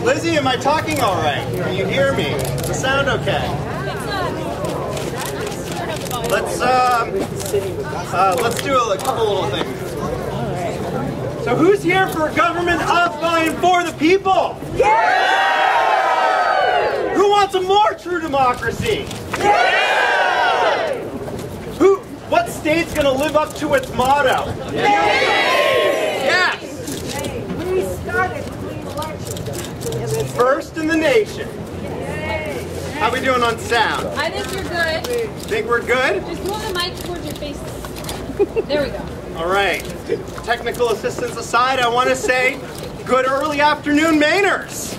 Lizzie, am I talking all right? Can you hear me? Does the sound okay? Let's do a couple little things. So who's here for a government of, by, and for the people? Yeah! Who wants a more true democracy? Yeah! What state's going to live up to its motto? Yes! We started clean elections. First in the nation. How we doing on sound? I think you're good. Think we're good? Just move the mic towards your face. There we go. All right. Technical assistance aside, I want to say good early afternoon, Mainers.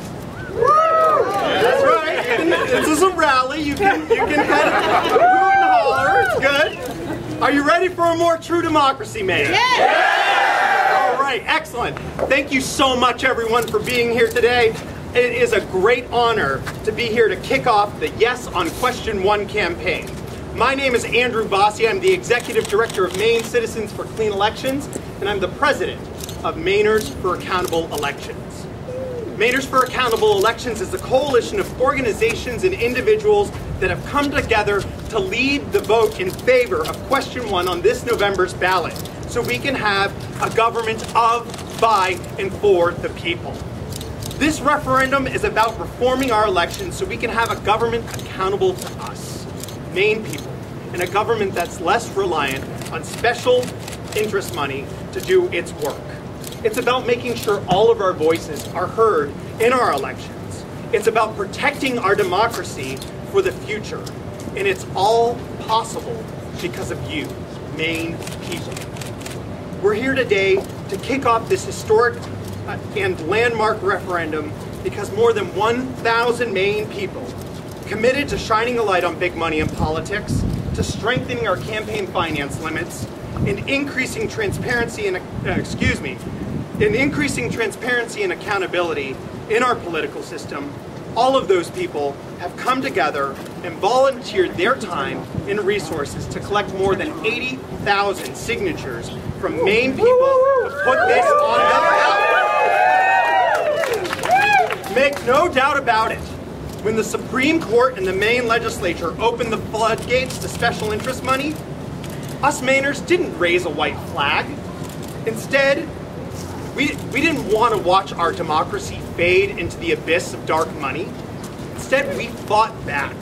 That's right. This is a rally. You can kind of hoot and holler. It's good. Are you ready for a more true democracy, Maine? Yeah! All right, excellent. Thank you so much, everyone, for being here today. It is a great honor to be here to kick off the Yes on Question 1 campaign. My name is Andrew Bossie. I'm the Executive Director of Maine Citizens for Clean Elections, and I'm the President of Mainers for Accountable Elections. Mainers for Accountable Elections is a coalition of organizations and individuals that have come together to lead the vote in favor of Question 1 on this November's ballot, so we can have a government of, by, and for the people. This referendum is about reforming our elections so we can have a government accountable to us, Maine people, and a government that's less reliant on special interest money to do its work. It's about making sure all of our voices are heard in our elections. It's about protecting our democracy for the future. And it's all possible because of you, Maine people. We're here today to kick off this historic and landmark referendum because more than 1,000 Maine people committed to shining a light on big money in politics, to strengthening our campaign finance limits, and increasing transparency and accountability in our political system. All of those people have come together and volunteered their time and resources to collect more than 80,000 signatures from Maine people to put this on the ballot. Make no doubt about it, when the Supreme Court and the Maine legislature opened the floodgates to special interest money, us Mainers didn't raise a white flag. Instead, we didn't want to watch our democracy fade into the abyss of dark money. Instead, we fought back.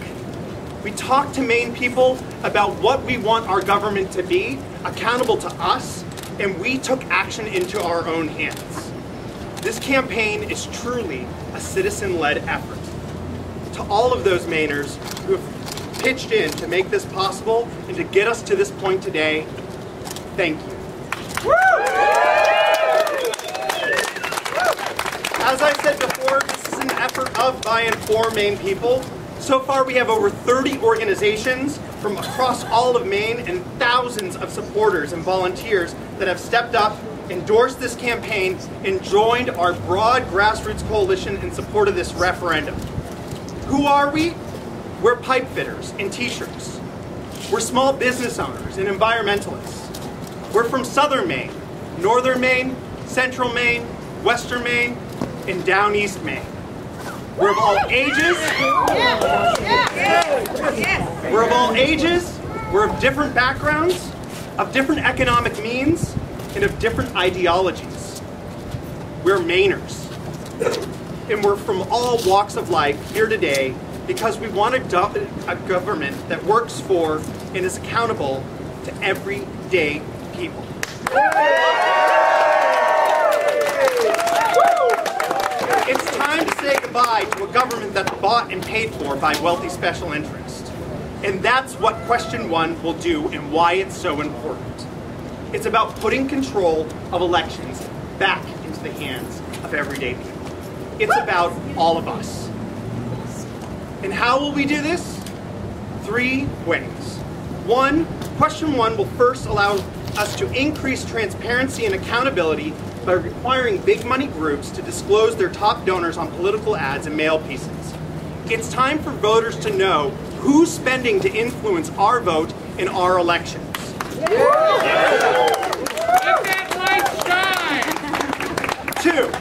We talked to Maine people about what we want our government to be, accountable to us, and we took action into our own hands. This campaign is truly a citizen-led effort. To all of those Mainers who have pitched in to make this possible and to get us to this point today, thank you. As I said before, this is an effort of, by, and for Maine people. So far, we have over 30 organizations from across all of Maine and thousands of supporters and volunteers that have stepped up, endorsed this campaign, and joined our broad grassroots coalition in support of this referendum. Who are we? We're pipe fitters and t-shirts. We're small business owners and environmentalists. We're from Southern Maine, Northern Maine, Central Maine, Western Maine, and down East Maine. We're of all ages. We're of all ages. We're of different backgrounds, of different economic means, and of different ideologies. We're Mainers. And we're from all walks of life here today because we want a government that works for and is accountable to everyday people. It's time to say goodbye to a government that's bought and paid for by wealthy special interests. And that's what Question 1 will do and why it's so important. It's about putting control of elections back into the hands of everyday people. It's about all of us. And how will we do this? 3 ways. 1, Question 1 will first allow us to increase transparency and accountability by requiring big money groups to disclose their top donors on political ads and mail pieces. It's time for voters to know who's spending to influence our vote in our elections. Let that light shine! 2,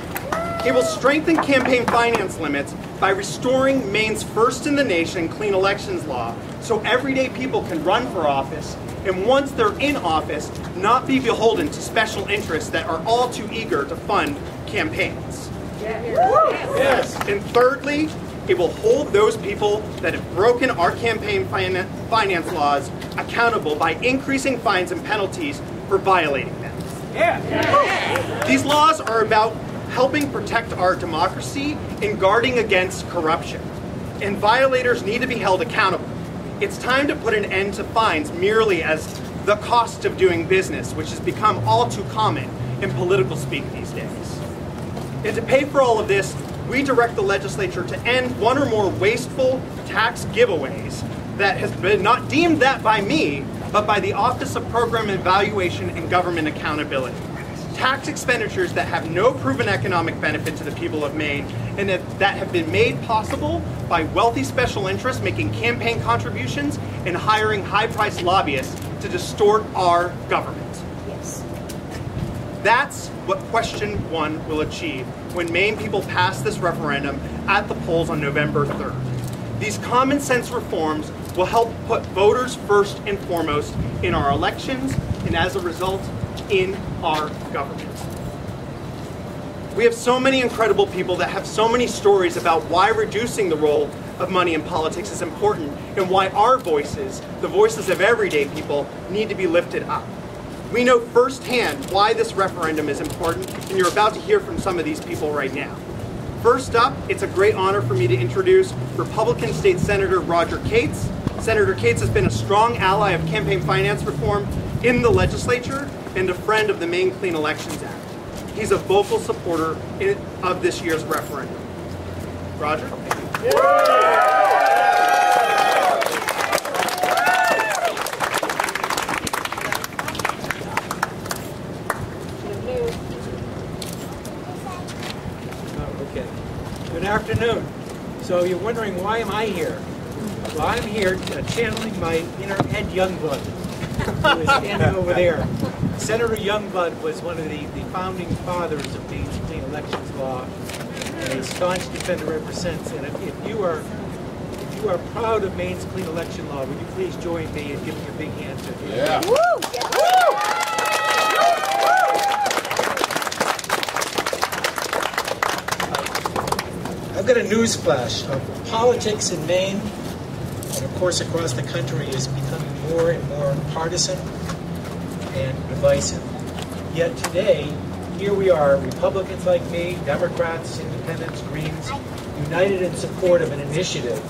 It will strengthen campaign finance limits by restoring Maine's first-in-the-nation clean elections law so everyday people can run for office, and once they're in office, not be beholden to special interests that are all too eager to fund campaigns. Yes. And thirdly, it will hold those people that have broken our campaign finance laws accountable by increasing fines and penalties for violating them. These laws are about helping protect our democracy and guarding against corruption. And violators need to be held accountable. It's time to put an end to fines merely as the cost of doing business, which has become all too common in political speak these days. And to pay for all of this, we direct the legislature to end one or more wasteful tax giveaways that has been not deemed that by me, but by the Office of Program Evaluation and Government Accountability. Tax expenditures that have no proven economic benefit to the people of Maine and that have been made possible by wealthy special interests making campaign contributions and hiring high-priced lobbyists to distort our government. Yes. That's what question 1 will achieve when Maine people pass this referendum at the polls on November 3rd. These common sense reforms will help put voters first and foremost in our elections and as a result in our government. We have so many incredible people that have so many stories about why reducing the role of money in politics is important and why our voices, the voices of everyday people, need to be lifted up. We know firsthand why this referendum is important, and you're about to hear from some of these people right now. First up, it's a great honor for me to introduce Republican State Senator Roger Katz. Senator Katz has been a strong ally of campaign finance reform in the legislature and a friend of the Maine Clean Elections Act. He's a vocal supporter of this year's referendum. Roger? Okay. Good afternoon. So you're wondering, why am I here? Well, I'm here channeling my inner Ed Youngblood, who is standing over there. Senator Youngblood was one of the founding fathers of Maine's clean elections law, and a staunch defender ever since. And if you are proud of Maine's clean election law, would you please join me in giving a big hand to him? Yeah. Woo! I've got a news flash. Politics in Maine, and of course across the country, is becoming more and more partisan and divisive. Yet today, here we are, Republicans like me, Democrats, Independents, Greens, united in support of an initiative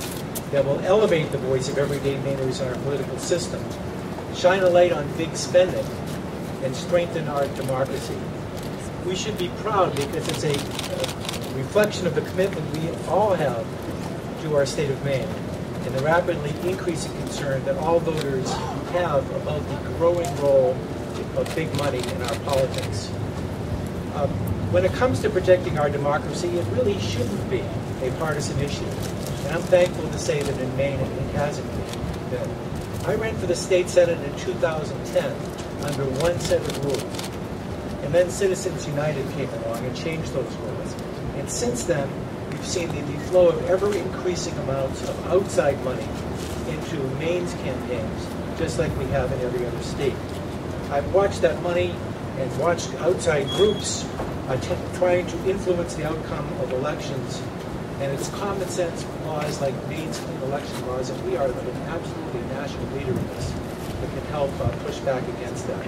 that will elevate the voice of everyday Mainers in our political system, shine a light on big spending, and strengthen our democracy. We should be proud because it's a reflection of the commitment we all have to our state of Maine and the rapidly increasing concern that all voters have about the growing role of big money in our politics. When it comes to protecting our democracy, it really shouldn't be a partisan issue. And I'm thankful to say that in Maine it hasn't been. I ran for the state senate in 2010 under one set of rules. And then Citizens United came along and changed those rules. And since then, we've seen the flow of ever-increasing amounts of outside money into Maine's campaigns, just like we have in every other state. I've watched that money and watched outside groups trying to influence the outcome of elections. And it's common sense laws like Maine's clean election laws, and we are absolutely a national leader in this, that can help push back against that.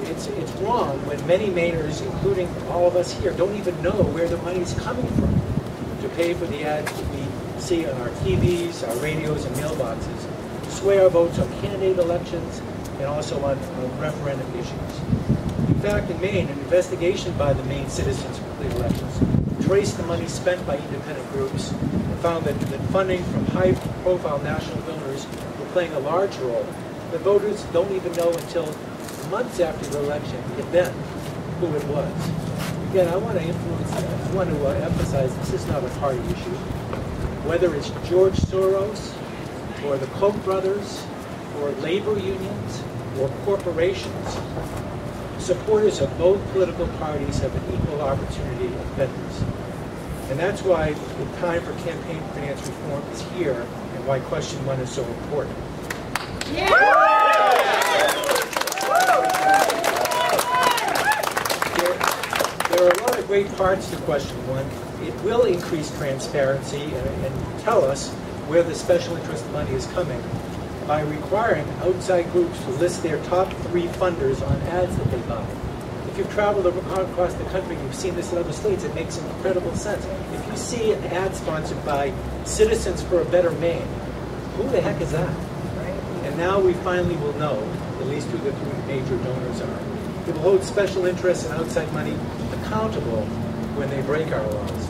It's wrong when many Mainers, including all of us here, don't even know where the money's coming from to pay for the ads that we see on our TVs, our radios, and mailboxes, to sway our votes on candidate elections and also on referendum issues. In fact, in Maine, an investigation by the Maine Citizens for Clean Elections traced the money spent by independent groups and found that funding from high-profile national donors were playing a large role. The voters don't even know until months after the election, if then, who it was. Again, I want to emphasize this is not a party issue. Whether it's George Soros, or the Koch brothers, or labor unions, or corporations, supporters of both political parties have an equal opportunity of vendors. And that's why the time for campaign finance reform is here, and why question 1 is so important. There are a lot of great parts to question 1. It will increase transparency and tell us where the special interest money is coming by requiring outside groups to list their top 3 funders on ads that they buy. If you've traveled across the country, you've seen this in other states, it makes incredible sense. If you see an ad sponsored by Citizens for a Better Maine, who the heck is that? And now we finally will know at least who the 3 major donors are. It will hold special interests and outside money accountable when they break our laws.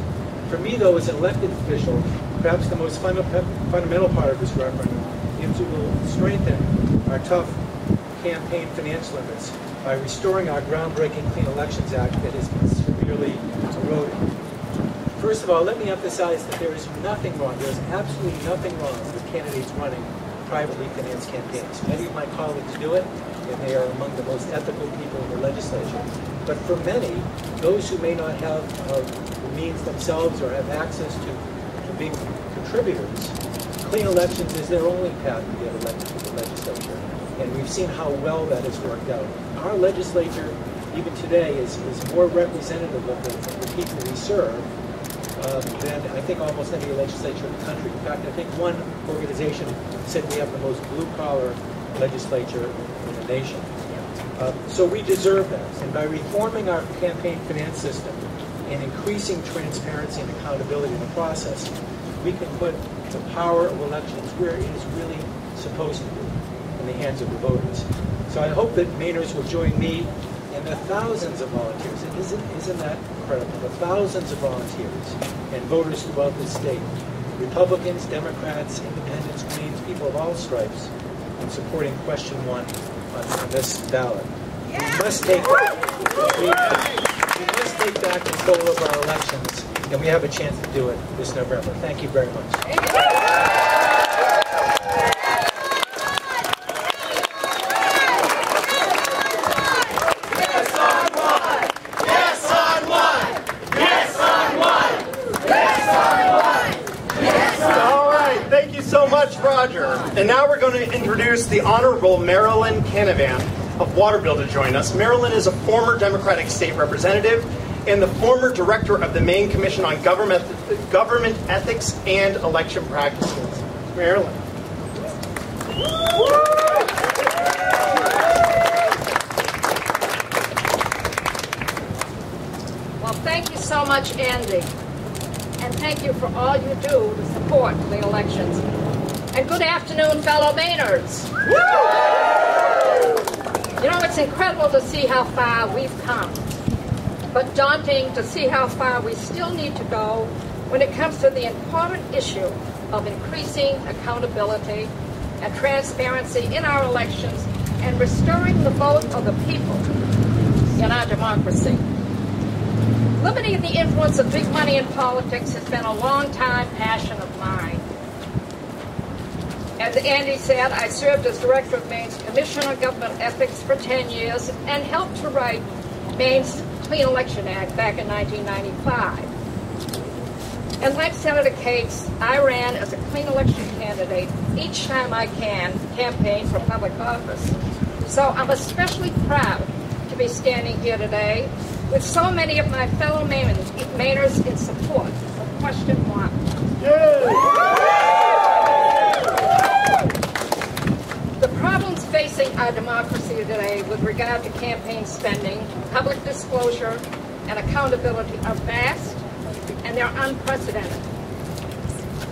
For me, though, as an elected official, perhaps the most fundamental part of this referendum is it will strengthen our tough campaign finance limits by restoring our groundbreaking Clean Elections Act that has been severely eroded. First of all, let me emphasize that there is nothing wrong, there's absolutely nothing wrong with candidates running privately financed campaigns. Many of my colleagues do it, and they are among the most ethical people in the legislature. But for many, those who may not have the means themselves or have access to big contributors, clean elections is their only path to get elected to the legislature. And we've seen how well that has worked out. Our legislature, even today, is more representative of the people we serve than I think almost any legislature in the country. In fact, I think one organization said we have the most blue-collar legislature in the nation. So we deserve that. And by reforming our campaign finance system and increasing transparency and accountability in the process, we can put the power of elections where it is really supposed to be, in the hands of the voters. So I hope that Mainers will join me and the thousands of volunteers. Isn't that incredible? The thousands of volunteers and voters throughout the state, Republicans, Democrats, Independents, Greens, people of all stripes, in supporting question 1 on this ballot. We must take back control of our elections, and we have a chance to do it this November. Thank you very much. Roger. And now we're going to introduce the Honorable Marilyn Canavan of Waterville to join us. Marilyn is a former Democratic state representative and the former director of the Maine Commission on Government Ethics and Election Practices. Marilyn. Well, thank you so much, Andy. And thank you for all you do to support the elections. And good afternoon, fellow Mainers. You know, it's incredible to see how far we've come, but daunting to see how far we still need to go when it comes to the important issue of increasing accountability and transparency in our elections and restoring the vote of the people in our democracy. Limiting the influence of big money in politics has been a long-time passion of mine. As Andy said, I served as director of Maine's Commission on Government Ethics for 10 years and helped to write Maine's Clean Election Act back in 1995. And like Senator Katz, I ran as a clean election candidate each time I campaigned for public office. So I'm especially proud to be standing here today with so many of my fellow Mainers in support of question 1. The problems facing our democracy today with regard to campaign spending, public disclosure, and accountability are vast and they're unprecedented.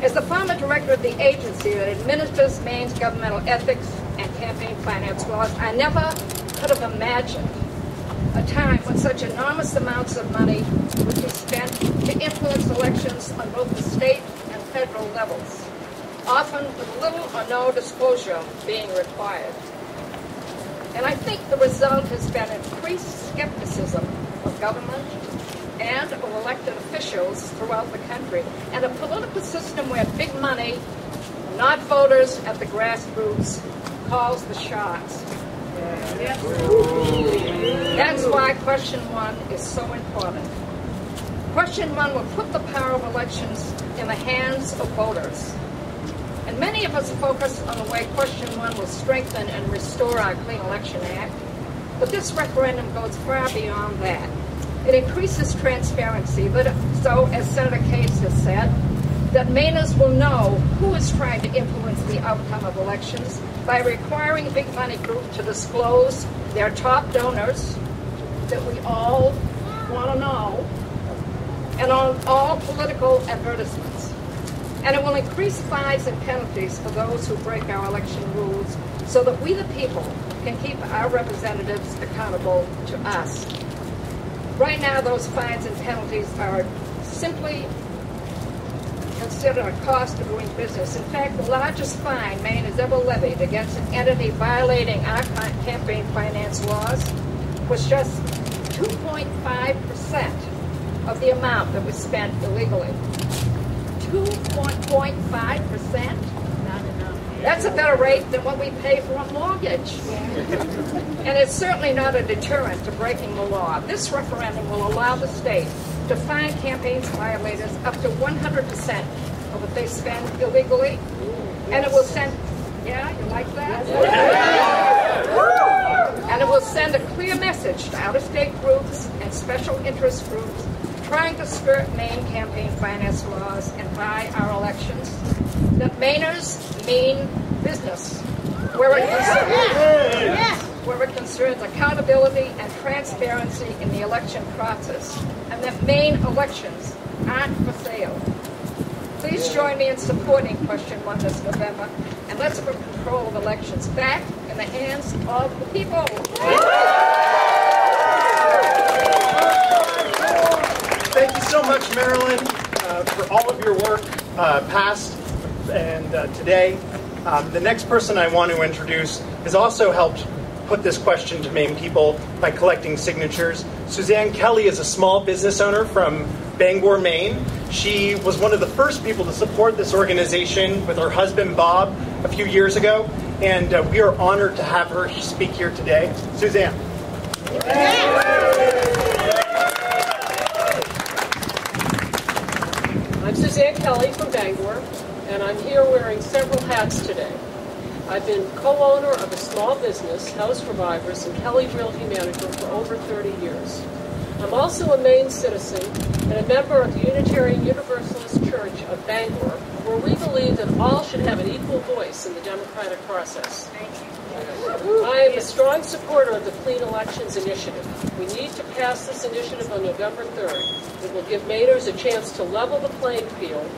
As the former director of the agency that administers Maine's governmental ethics and campaign finance laws, I never could have imagined a time when such enormous amounts of money would be spent to influence elections on both the state and federal levels, often with little or no disclosure being required. And I think the result has been increased skepticism of government and of elected officials throughout the country, and a political system where big money, not voters at the grassroots, calls the shots That's why question 1 is so important. Question 1 will put the power of elections in the hands of voters. And many of us focus on the way question 1 will strengthen and restore our Clean Election Act. But this referendum goes far beyond that. It increases transparency, so as Senator Katz has said, that Mainers will know who is trying to influence the outcome of elections by requiring big money groups to disclose their top donors that we all want to know, and on all political advertisements. And it will increase fines and penalties for those who break our election rules so that we the people can keep our representatives accountable to us. Right now, those fines and penalties are simply considered a cost of doing business. In fact, the largest fine Maine has ever levied against an entity violating our campaign finance laws was just 2.5% of the amount that was spent illegally. 2.5%? That's a better rate than what we pay for a mortgage. And it's certainly not a deterrent to breaking the law. This referendum will allow the state to fine campaign violators up to 100% of what they spend illegally. And it will send, yeah, you like that? And it will send a clear message to out-of-state groups and special interest groups trying to skirt Maine campaign finance laws and buy our elections, that Mainers mean business, where it concerns accountability and transparency in the election process, and that Maine elections aren't for sale. Please join me in supporting question 1 this November, and let's put control of elections back in the hands of the people. Thank you so much, Marilyn, for all of your work, past and today. The next person I want to introduce has also helped put this question to Maine people by collecting signatures. Suzanne Kelly is a small business owner from Bangor, Maine. She was one of the first people to support this organization with her husband, Bob, a few years ago, and we are honored to have her speak here today. Suzanne. I'm Suzanne Kelly from Bangor, and I'm here wearing several hats today. I've been co-owner of a small business, House Revivers, and Kelly Realty Manager for over 30 years. I'm also a Maine citizen and a member of the Unitarian Universalist Church of Bangor, where we believe that all should have an equal voice in the democratic process. I am a strong supporter of the Clean Elections Initiative. We need to pass this initiative on November 3rd. It will give Mainers a chance to level the playing field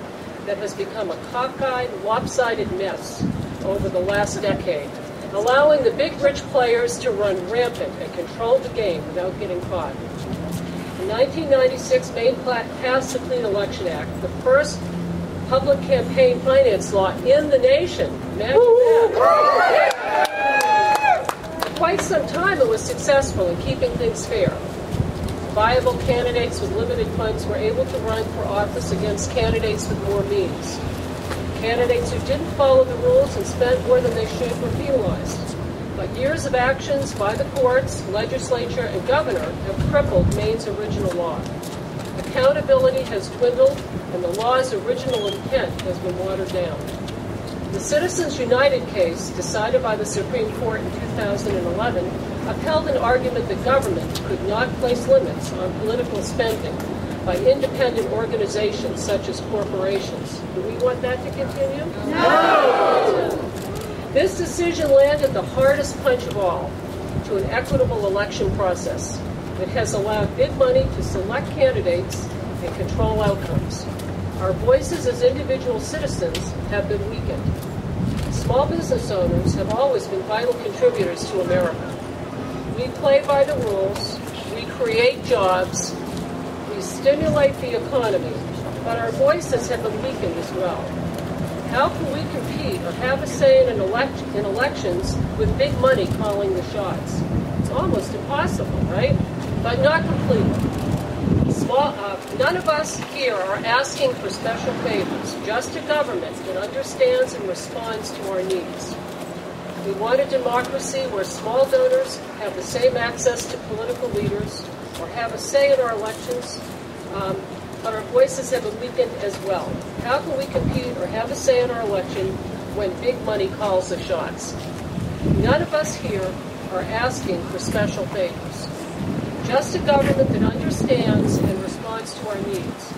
that has become a cockeyed, lopsided mess over the last decade, allowing the big rich players to run rampant and control the game without getting caught. In 1996, Maine passed the Clean Election Act, the first public campaign finance law in the nation. Imagine that. For quite some time, it was successful in keeping things fair. Viable candidates with limited funds were able to run for office against candidates with more means. Candidates who didn't follow the rules and spent more than they should were penalized. But years of actions by the courts, legislature, and governor have crippled Maine's original law. Accountability has dwindled, and the law's original intent has been watered down. The Citizens United case, decided by the Supreme Court in 2011, upheld an argument that government could not place limits on political spending by independent organizations such as corporations. Do we want that to continue? No! This decision landed the hardest punch of all to an equitable election process. It has allowed big money to select candidates and control outcomes. Our voices as individual citizens have been weakened. Small business owners have always been vital contributors to America. We play by the rules, we create jobs, we stimulate the economy, but our voices have been weakened as well. How can we compete or have a say in elections with big money calling the shots? It's almost impossible, right? But not completely. None of us here are asking for special favors, just a government that understands and responds to our needs. We want a democracy where small donors have the same access to political leaders or have a say in our elections, but our voices have been weakened as well. How can we compete or have a say in our election when big money calls the shots? None of us here are asking for special favors. Just a government that understands and responds to our needs.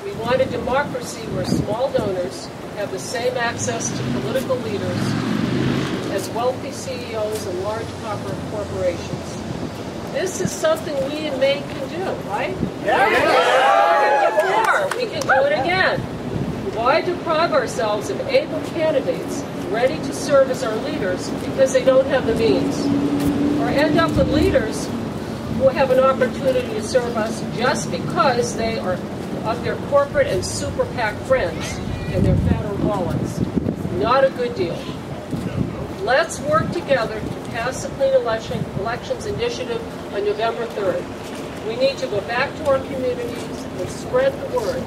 We want a democracy where small donors have the same access to political leaders as wealthy CEOs and large corporations. This is something we in Maine can do, right? Yeah. We can do it again. Why deprive ourselves of able candidates ready to serve as our leaders because they don't have the means? Or end up with leaders who have an opportunity to serve us just because they are of their corporate and super PAC friends and their fatter wallets. Not a good deal. Let's work together to pass the Clean Elections Initiative on November 3rd. We need to go back to our communities and spread the word.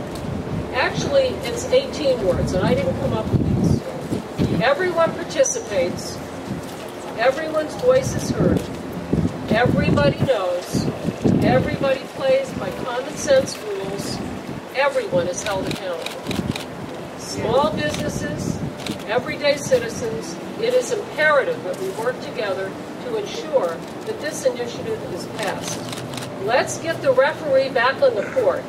Actually, it's 18 words, and I didn't come up with these. Everyone participates. Everyone's voice is heard. Everybody knows. Everybody plays by common sense rules. Everyone is held accountable. Small businesses, everyday citizens, it is imperative that we work together to ensure that this initiative is passed. Let's get the referee back on the court,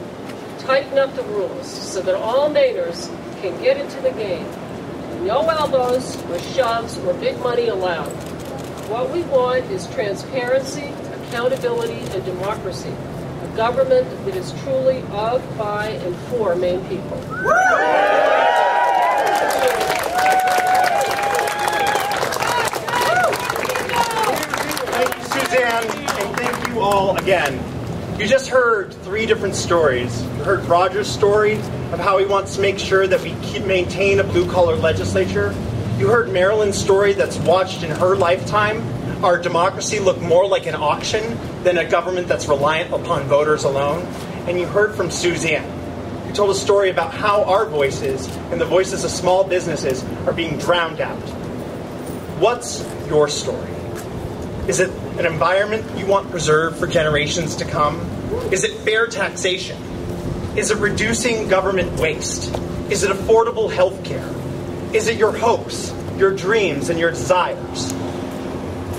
tighten up the rules so that all Mainers can get into the game. No elbows or shoves or big money allowed. What we want is transparency, accountability, and democracy. A government that is truly of, by, and for Maine people. Thank you, Suzanne, and thank you all again. You just heard 3 different stories. You heard Roger's story of how he wants to make sure that we maintain a blue-collar legislature. You heard Marilyn's story that's watched in her lifetime our democracy look more like an auction than a government that's reliant upon voters alone. And you heard from Suzanne, who told a story about how our voices and the voices of small businesses are being drowned out. What's your story? Is it an environment you want preserved for generations to come? Is it fair taxation? Is it reducing government waste? Is it affordable health care? Is it your hopes, your dreams, and your desires?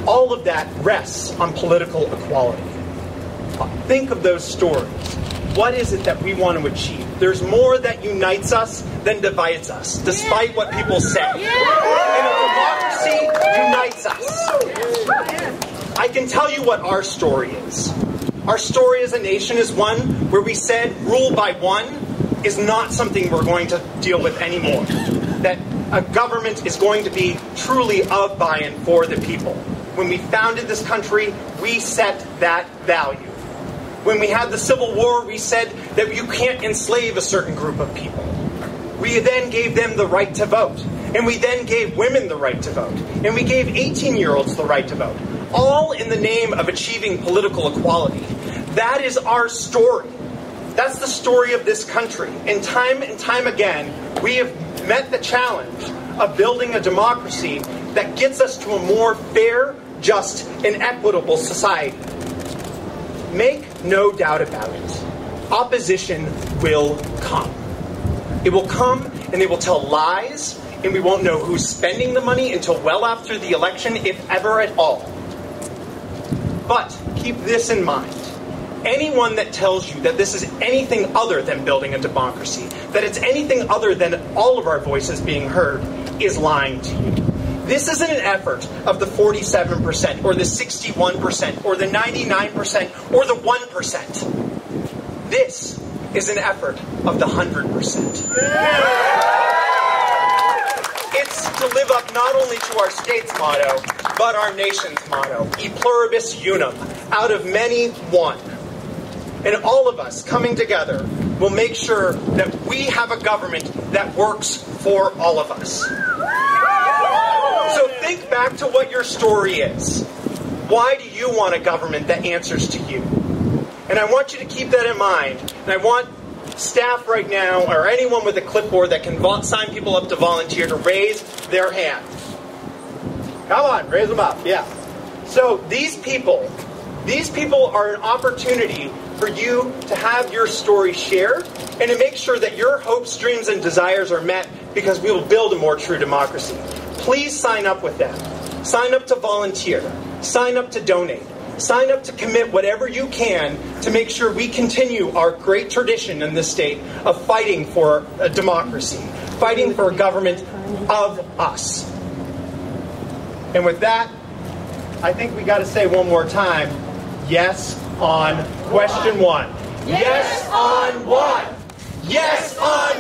All of that rests on political equality. Think of those stories. What is it that we want to achieve? There's more that unites us than divides us, despite what people say. And a democracy unites us. I can tell you what our story is. Our story as a nation is one where we said rule by one is not something we're going to deal with anymore. That a government is going to be truly of, by, and for the people. When we founded this country, we set that value. When we had the Civil War, we said that you can't enslave a certain group of people. We then gave them the right to vote. And we then gave women the right to vote. And we gave 18-year-olds the right to vote. All in the name of achieving political equality. That is our story. That's the story of this country. And time again, we have met the challenge of building a democracy that gets us to a more fair, just, and equitable society. Make no doubt about it. Opposition will come. It will come and they will tell lies, and we won't know who's spending the money until well after the election, if ever at all. But keep this in mind. Anyone that tells you that this is anything other than building a democracy, that it's anything other than all of our voices being heard, is lying to you. This isn't an effort of the 47% or the 61% or the 99% or the 1%. This is an effort of the 100%. It's to live up not only to our state's motto, but our nation's motto, E pluribus unum, out of many, one. And all of us coming together will make sure that we have a government that works for all of us. So think back to what your story is. Why do you want a government that answers to you? And I want you to keep that in mind. And I want staff right now, or anyone with a clipboard that can sign people up to volunteer, to raise their hand. Come on, raise them up, yeah. So these people are an opportunity for you to have your story shared and to make sure that your hopes, dreams, and desires are met, because we will build a more true democracy. Please sign up with them. Sign up to volunteer. Sign up to donate. Sign up to commit whatever you can to make sure we continue our great tradition in this state of fighting for a democracy, fighting for a government of us. And with that, I think we got to say one more time, yes on question 1. Yes on what? Yes on